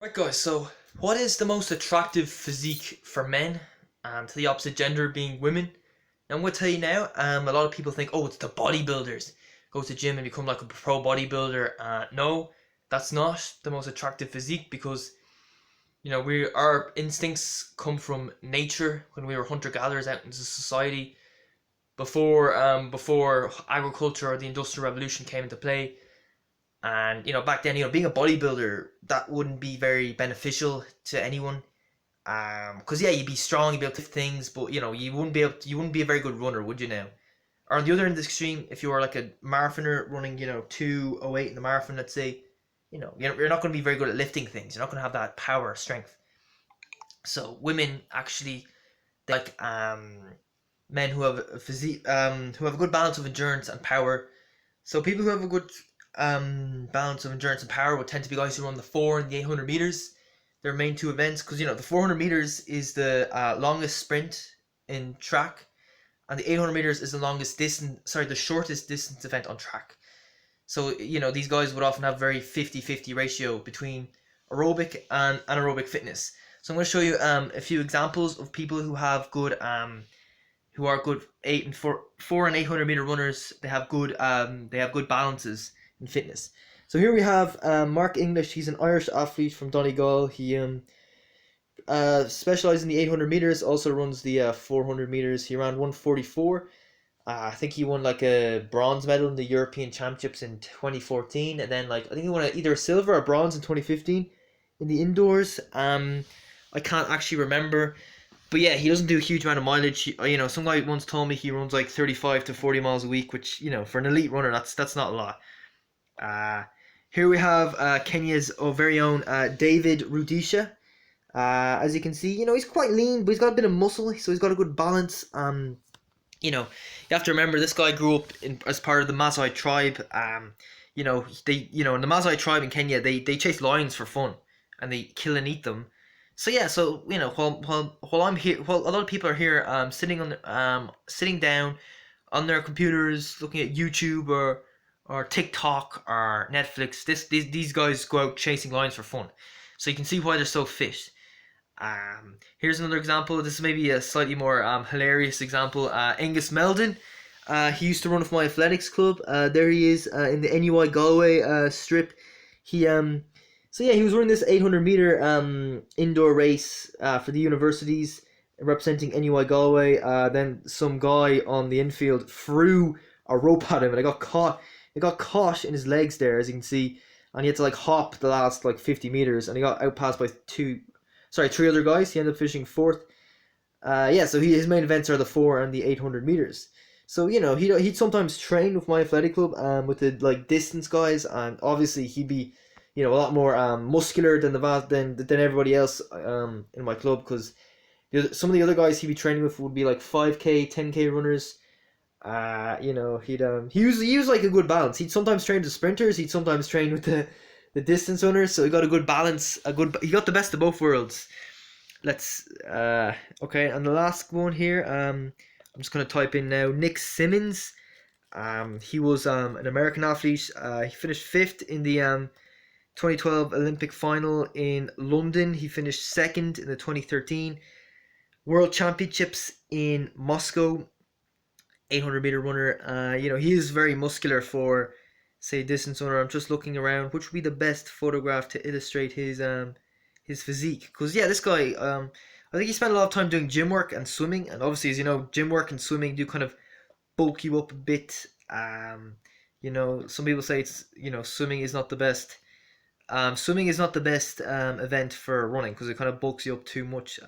Right, guys, so what is the most attractive physique for men, to the opposite gender being women? Now, I'm going to tell you now, a lot of people think, oh, it's the bodybuilders. Go to the gym and become like a pro bodybuilder. No, that's not the most attractive physique because, our instincts come from nature when we were hunter-gatherers out into society. Before agriculture or the Industrial Revolution came into play, and back then, being a bodybuilder, that wouldn't be very beneficial to anyone. Because yeah, you'd be strong, you'd be able to lift things, but you wouldn't be a very good runner, would you now? Or on the other end of the extreme, if you were like a marathoner running, 2:08 in the marathon, let's say, you're not going to be very good at lifting things. You're not going to have that power, strength. So women actually, they like men who have a physique, who have a good balance of endurance and power. So people who have a good balance of endurance and power would tend to be guys who run the 4 and the 800 meters. Their main two events, because the 400 meters is the longest sprint in track, and the 800 meters is the the shortest distance event on track. So these guys would often have very 50-50 ratio between aerobic and anaerobic fitness. So I'm going to show you a few examples of people who are good 4 and 800 meter runners. They have good balances in fitness. So here we have Mark English. He's an Irish athlete from Donegal. He specializes in the 800 meters. Also runs the 400 meters. He ran 144. I think he won like a bronze medal in the European Championships in 2014, and then like I think he won either a silver or bronze in 2015 in the indoors. I can't actually remember, but yeah, he doesn't do a huge amount of mileage. Some guy once told me he runs like 35 to 40 miles a week, which for an elite runner, that's not a lot. Uh, Here we have Kenya's very own David Rudisha. As you can see, he's quite lean, but he's got a bit of muscle, so he's got a good balance. You have to remember this guy grew up as part of the Maasai tribe. In the Maasai tribe in Kenya, they chase lions for fun, and they kill and eat them. So yeah, so while I'm here, while a lot of people are here, sitting down on their computers, looking at YouTube or TikTok or Netflix. These guys go out chasing lions for fun, so you can see why they're so fit. Here's another example. This is maybe a slightly more hilarious example. Angus Meldon. He used to run with my athletics club. There he is in the NUI Galway strip. He so yeah, he was running this 800 meter indoor race for the universities representing NUI Galway. Then some guy on the infield threw a rope at him, and it got caught. It got caught in his legs there, as you can see, and he had to like hop the last like 50 meters, and he got outpassed by three other guys. He ended up finishing fourth. Yeah, so his main events are the 4 and the 800 meters. So he'd sometimes train with my athletic club with the like distance guys, and obviously he'd be a lot more muscular than than everybody else in my club, because some of the other guys he'd be training with would be like 5K, 10K runners. He was like a good balance. He'd sometimes train with the sprinters. He'd sometimes train with the distance runners. So he got a good balance. He got the best of both worlds. Let's okay. And the last one here. I'm just gonna type in now. Nick Simmons. He was an American athlete. He finished fifth in the 2012 Olympic final in London. He finished second in the 2013 World Championships in Moscow. 800 meter runner. He is very muscular for, say, distance runner. I'm just looking around, which would be the best photograph to illustrate his physique. Because yeah, this guy, I think he spent a lot of time doing gym work and swimming, and obviously, as you know, gym work and swimming do kind of bulk you up a bit. Some people say it's swimming is not the best. Swimming is not the best event for running because it kind of bulks you up too much.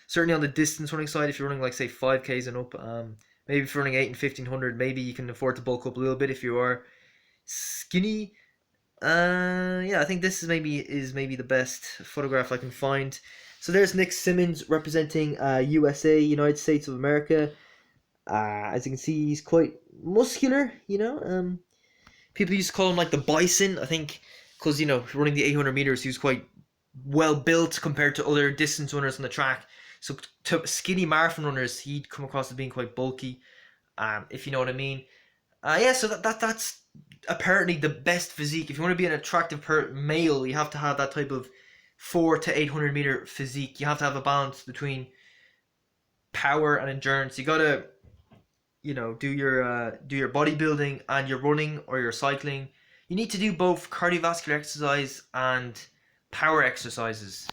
Certainly on the distance running side, if you're running like say 5Ks and up, maybe if you're running 8 and 1500, maybe you can afford to bulk up a little bit if you are skinny. Yeah, I think this is maybe the best photograph I can find. So there's Nick Simmons representing USA, United States of America. As you can see, he's quite muscular. People used to call him like the Bison. I think because running the 800 meters, he was quite well built compared to other distance runners on the track. So to skinny marathon runners, he'd come across as being quite bulky, if you know what I mean. Yeah, so that's apparently the best physique. If you want to be an attractive male, you have to have that type of 4 to 800 meter physique. You have to have a balance between power and endurance. You gotta, do your bodybuilding and your running or your cycling. You need to do both cardiovascular exercise and power exercises.